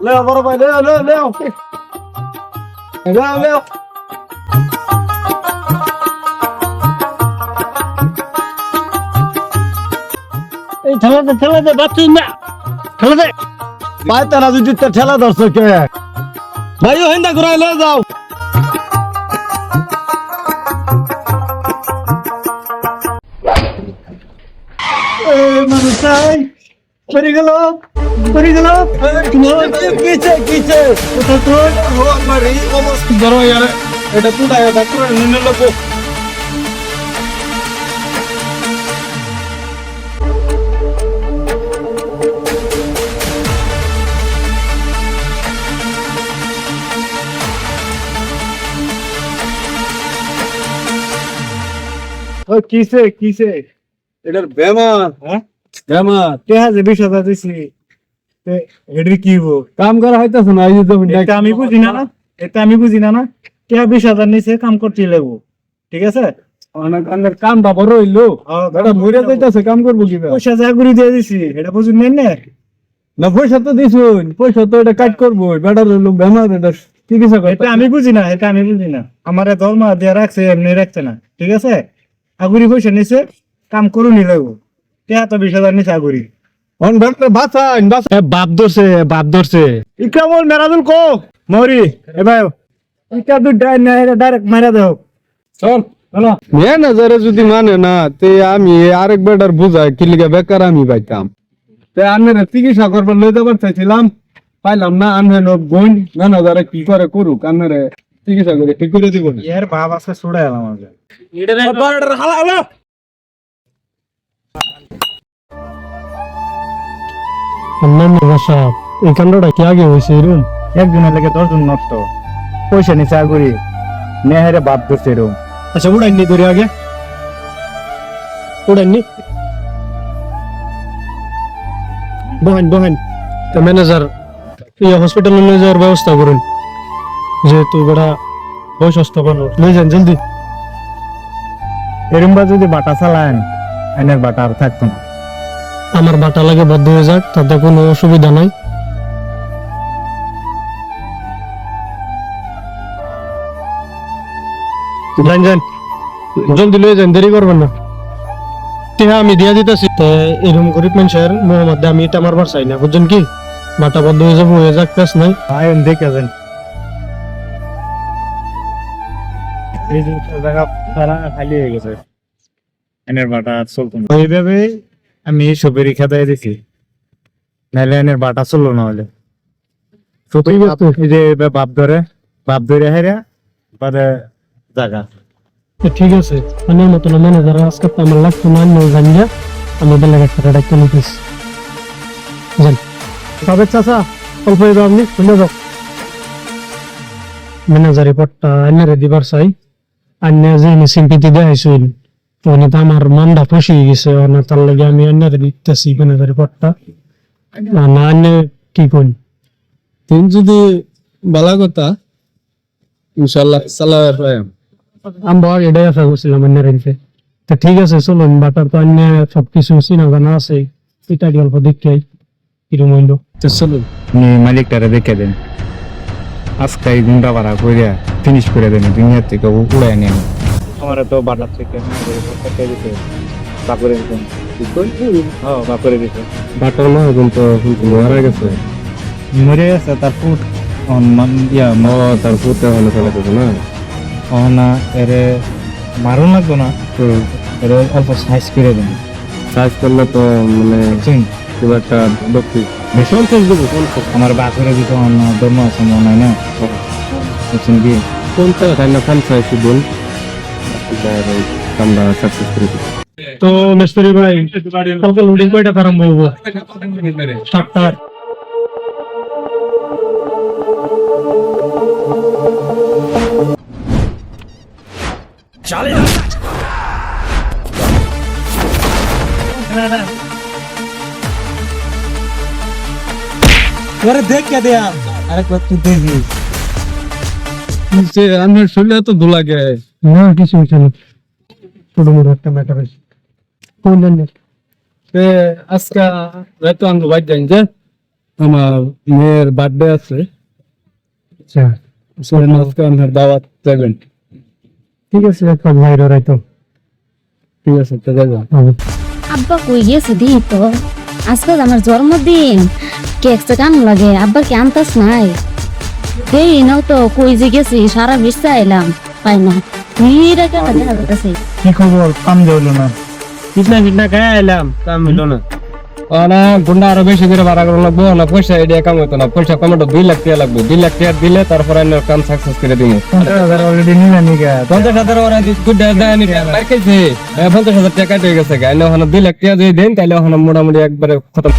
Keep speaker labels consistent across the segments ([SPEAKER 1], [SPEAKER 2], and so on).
[SPEAKER 1] Leo, bora vai, Leo, Leo, Leo. Leo, Leo.
[SPEAKER 2] এই ঠেলা দে বাচ্চা না ঠেলা দে
[SPEAKER 1] ভাই তারা যদি ঠেলা ধরছো কে ভাই ও হেন্দা ঘুরাই লয়ে যাও
[SPEAKER 2] মানুষাই পড়ে গেল
[SPEAKER 1] কিছে কিছে
[SPEAKER 2] কোথা তোর
[SPEAKER 1] ও মারি অবস্থা ধরো यार এটা তুই ডাক্তার নিনে লাগো
[SPEAKER 2] ও কিসে
[SPEAKER 1] এটার বেমার
[SPEAKER 2] হ্যাঁ
[SPEAKER 1] বেমার
[SPEAKER 2] কে হাজে 20,000 দিছি এডি কি গো
[SPEAKER 1] কাম করা হইতাছে না এই যে
[SPEAKER 2] এটা আমি বুঝি না না কে 20,000 নিছে কাম করতে লাগবো ঠিক আছে
[SPEAKER 1] অনেক অনেক কাম বা বড় হইলো এটা মইরা যাইতাছে কাম করব কি
[SPEAKER 2] পয়সা জাগুরি দিয়ে দিছি এটা বুঝুন না
[SPEAKER 1] না পয়সা তো দিছুন পয়সা তো এটা কাট করবো বেটার লোক বেমার এটা চিকিৎসা করে
[SPEAKER 2] এটা আমি বুঝি না আমারে দরমা দিয়ে রাখছে এমনি রাখছে না ঠিক আছে আগুরি পয়সা নিছে কাম করুনি লাগবো কে তো 20,000 নিছে আগুরি
[SPEAKER 1] অন বেটার বাঁচান
[SPEAKER 2] বাপ ধরছে ইকামল মেরাদুল কো মরি এ ভাই ইকা দু ডাইরেক্ট মারা দাও
[SPEAKER 1] চল
[SPEAKER 2] হলো
[SPEAKER 1] ম্যানেজারে যদি মানে না তে আমি আরেক বেটার বুঝাই কি লিগা বেকার আমি পাইতাম তে আনের চিকিৎসা করবার লই যাবার চাইছিলাম পাইলাম না আনের বোন ম্যানেজারে কি করে করুক আনের চিকিৎসা করে ঠিক করে দিব
[SPEAKER 2] ইয়ার বাপ আছে ছুড়ে এলাম আমাকে
[SPEAKER 3] এই কাণ্ডটা কি আগে হয়েছে এরকম
[SPEAKER 2] একদিনের লেগে 10 জন নষ্ট পয়সা নিছে আগুরি নেহারে বাপ ধরছে এরকম
[SPEAKER 3] আচ্ছা উড়াইনি ধরে আগে উড়াইনি বহেন তো ম্যানেজার এই হসপিটালে নিয়ে যাওয়ার ব্যবস্থা করুন যেহেতু বেড়া বয়সস্থ মানুষ নিয়ে যান জলদি
[SPEAKER 2] এরম বা যদি বাটা চালান আইনের বাটা আর থাকতো না
[SPEAKER 3] আমার বাটা লাগে বদ্ধ হয়ে যাক তাতে কোনো অসুবিধা নাই যান জলদি লয়ে যান দেরি করবেন না হ্যাঁ আমি দিয়া দিতেছি এরকম গরিব মানুষের মধ্যে আমি এটা মারবার চাই না বুঝছেন কি বাটা বদ্ধ হয়ে যাক পেস নাই
[SPEAKER 2] আয়ন দেখে যান এই জিনিসটা জায়গা সারা খালি হয়ে গেছে আইনের বাটা আর চলতো না এইভাবে আমি সবেরই খেদাই দিছি নাহলে আইনের বাটা চললো না হলে এই যে বাপ ধরে হেরা বাদে জায়গা
[SPEAKER 3] ঠিক আছে আমি মতো ম্যানেজার আজকে তো আমার লাগতো না আমি জানিয়া আমি বেলা একটা ডাক্তার নিতেছি যান তবে চাচা অল্প আপনি শুনে যাও ম্যানেজার রিপোর্টটা আইনারে দিবার চাই আইনা যে সিম্পিতি দেখাইছিল তো উনি তো আমার মনটা ফসিয়ে গেছে তার লাগে আমি আইনারে দিতেছি ম্যানেজার রিপোর্টটা না আইনে কি করি
[SPEAKER 1] তিন যদি বালা কথা ইনশাআল্লাহ সালার
[SPEAKER 3] আমরা এটাই আশা করছিলাম আইনারে তো ঠিক আছে চলুন বাটার তো আইনে সবকিছু চিনা জানা আছে এটা অল্প দেখতে কিরম হইল
[SPEAKER 1] তো চলুন
[SPEAKER 2] মালিকটারে দেখে দেন আজকে এই গুন্ডা ভাড়া করে ফিনিশ করে দেন দুনিয়ার থেকে উড়াই নেন আমার তো বাটার থেকে বাপরে দিতেন হ্যাঁ বাপরে দিতে
[SPEAKER 1] বাটার মা কিন্তু মারা গেছে
[SPEAKER 2] মরে গেছে তার ফুট
[SPEAKER 1] তার পুতে হলে ফেলে দেবে না
[SPEAKER 2] না এরে মারুন লাগতো না এরে অল্প সাইজ করে দেন
[SPEAKER 1] সাইজ করলে তো মানে খুব একটা দক্ষি ভীষণ চেঞ্জ দেবো
[SPEAKER 2] আমার বাপরে দিতে ধর্ম আছে মনে হয় না বুঝছেন কি
[SPEAKER 1] কোনটা তাই না ফ্রান্সাইসি বল আমরা সাকসেস করে দিই
[SPEAKER 3] তো মিস্ত্রি ভাই কালকে লোডিং কয়টা আরম্ভ হবো 7টা
[SPEAKER 2] अरे देख क्या दिया अरे तू देखी
[SPEAKER 1] আমার শরীরে তো ধুলা গে
[SPEAKER 3] না কিছু হচ্ছে না ছোট মোটো একটা ম্যাটার আছে কোন জানেন
[SPEAKER 1] আজকে রাত আঙ্গ বাইর যাই যে আমার মেয়ের বার্থডে আছে,
[SPEAKER 3] আচ্ছা
[SPEAKER 1] সেখানে আজকে আপনার দাওয়াত দেবেন।
[SPEAKER 3] ঠিক আছে, একটা ভাই রাইতো
[SPEAKER 1] ঠিক আছে, তো যাবেন।
[SPEAKER 4] আব্বা কই গেছে দি তো, আজকে তো আমার জন্মদিন, কেক তো কেমন লাগে, আব্বা কি আনতাস নাই? দেই নাও তো, কই যে গেছি সারা বিশ্বে এলাম, পাই না। ভিড়ে কেন দেখা যাচ্ছে?
[SPEAKER 2] কি খবর? কাম হলো না?
[SPEAKER 3] পিছনা পিছনা গায়ে এলাম, কাম হইলো না।
[SPEAKER 1] না গুন্ডা আরো বেশি করে ভাড়া করা লাগবো না, পয়সা এডিয়া কাম হইতো না, পয়সা কমাটো 2 লাখ টাকা লাগবে, 2 লাখ টাকা দিলে তারপরে আমি কাম সাকসেস করে দিব।
[SPEAKER 2] 50,000 অলরেডি নিলেন নি গা?
[SPEAKER 1] 50,000 ওরা গুড্ডা দেয়নি, পাইছে 50,000 টাকা হয়ে গেছে গা, এনে ওখানে 2 লাখ টাকা যদি দেন তাহলে ওখানে মোটামুটি একবারে খতম।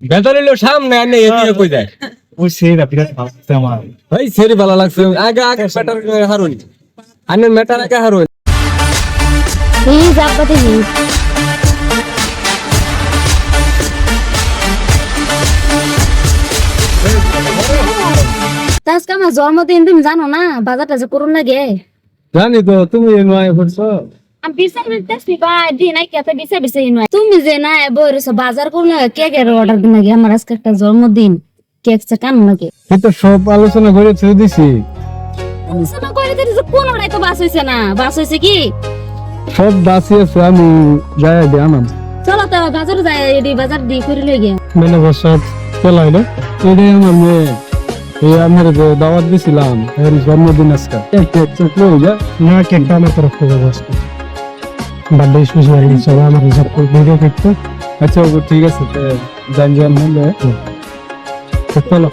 [SPEAKER 1] বেতন হইলো সামনে, আনে এদিকে কই যায়?
[SPEAKER 2] ওই সেই রাপিটা ভাবতে আমার
[SPEAKER 1] ভাই সেরি ভালো লাগছে, আগে আগে ম্যাটার হারুন, আনে ম্যাটার আগে হারুন।
[SPEAKER 4] প্লিজ আব্বা দেখি। তা আজকে আমার জন্মদিন, তুমি জানো না বাজারটা যে করুন লাগে।
[SPEAKER 1] জানি তো, তুমি নয় করছো।
[SPEAKER 4] আমি বিচার করতেছি ভাই, দিন আই কেতে বিচার বিচার নয়, তুমি যে না বইরেছো বাজার করুন লাগে, কেকের অর্ডার দিন লাগে, আমার আজকে একটা জন্মদিন, কেক চা কেমন লাগে?
[SPEAKER 1] এই তো সব আলোচনা করে ছেড়ে দিছি,
[SPEAKER 4] আলোচনা করে দিতে কোনটাই তো বাস হইছে না, বাস হইছে কি?
[SPEAKER 1] সব বাসি আছে, আমি যাই দিয়ে আনাম।
[SPEAKER 4] চলো তো বাজারে যাই, এডি বাজার দি করে লই গিয়া।
[SPEAKER 3] মেলে বসত চলাই না।
[SPEAKER 1] এটাই আমার মেয়ে, এই আপনার যে দাওয়াত দিছিলাম এর জন্মদিন আজকে,
[SPEAKER 3] না কেকটা আমার তরফ থেকে বসতো, বার্থডে স্পেশাল সবাই আমার হিসাব করে ভিডিও কেকটা।
[SPEAKER 1] আচ্ছা ঠিক আছে, জান জান হলে চলো।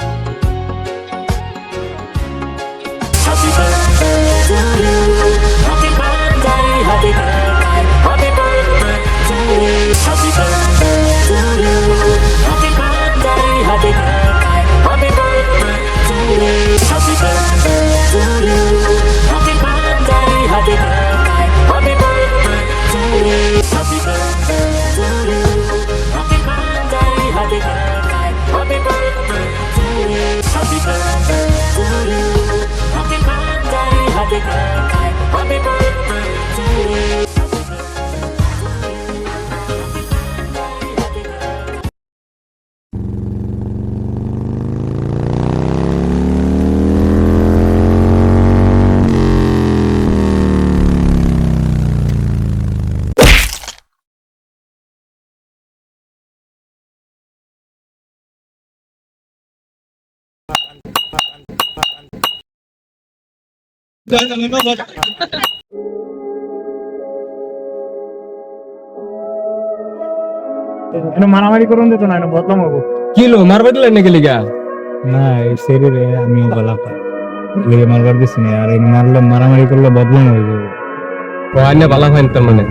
[SPEAKER 2] এটা মারামারি করুন দিত না, এটা বদলাম হবো
[SPEAKER 1] কিলো মারবে দিলেন নাকি লিগা?
[SPEAKER 2] না। এই সেরি রে আমিও গলা পাই মারবার দিছি না, আর এই মারলে মারামারি করলে বদলাম হয়ে যাবে।
[SPEAKER 1] ও আইনে ভালো হয় তার মানে।